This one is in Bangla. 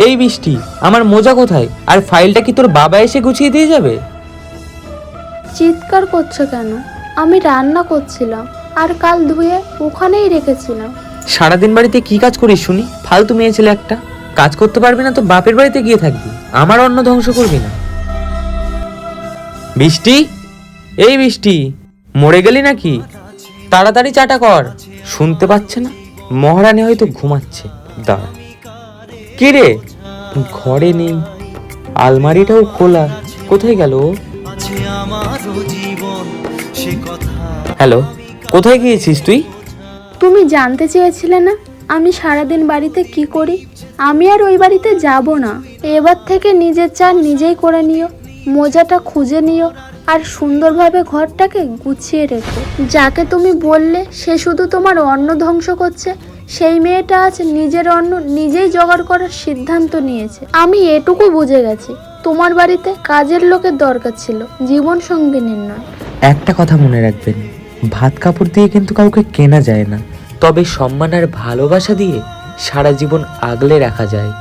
এই বৃষ্টি, আমার মোজা কোথায়? আর ফাইলটা কি তোর বাবা এসে গুছিয়ে দিয়ে যাবে? চিৎকার করছো কেন? আমি রান্না করছিলাম, আর কাল ধুয়ে ওখানেই রেখেছিলাম। সারাদিন বাড়িতে কি কাজ করিস শুনি? ফালতু মেয়ে ছেলে একটা। কাজ করতে পারবি না তো বাপের বাড়িতে গিয়ে থাকবি, আমার অন্ন ধ্বংস করবি না। বৃষ্টি, এই বৃষ্টি, মরে গেলি নাকি? তাড়াতাড়ি চাটা কর। শুনতে পাচ্ছে না? মহারানী হয়তো ঘুমাচ্ছে। দাঁড়া। কি রে, ঘরে নেই, আলমারিটাও খোলা, কোথায় গেল? হ্যালো, কোথায় গিয়েছিস তুই? তুমি জানতে চেয়েছিলে না আমি সারাদিন বাড়িতে কি করি? আমি আর ওই বাড়িতে যাব না। এবার থেকে নিজের চা নিজেই করে নিও, মোজাটা খুঁজে নিও, আর সুন্দরভাবে ঘরটাকে গুছিয়ে রেখো। যাকে তুমি বললে সে শুধু তোমার অন্ন ধ্বংস করছে, সেই মেয়েটা আজ নিজের অন্ন নিজেই জোগাড় করার সিদ্ধান্ত নিয়েছে। আমি এটুকু বুঝে গেছি, তোমার বাড়িতে কাজের লোকের দরকার ছিল, জীবন সঙ্গিনীর নয়। একটা কথা মনে রাখবেন, ভাত কাপড় দিয়ে কিন্তু কাউকে কেনা যায় না, তবে সম্মান আর ভালোবাসা দিয়ে সারা জীবন আগলে রাখা যায়।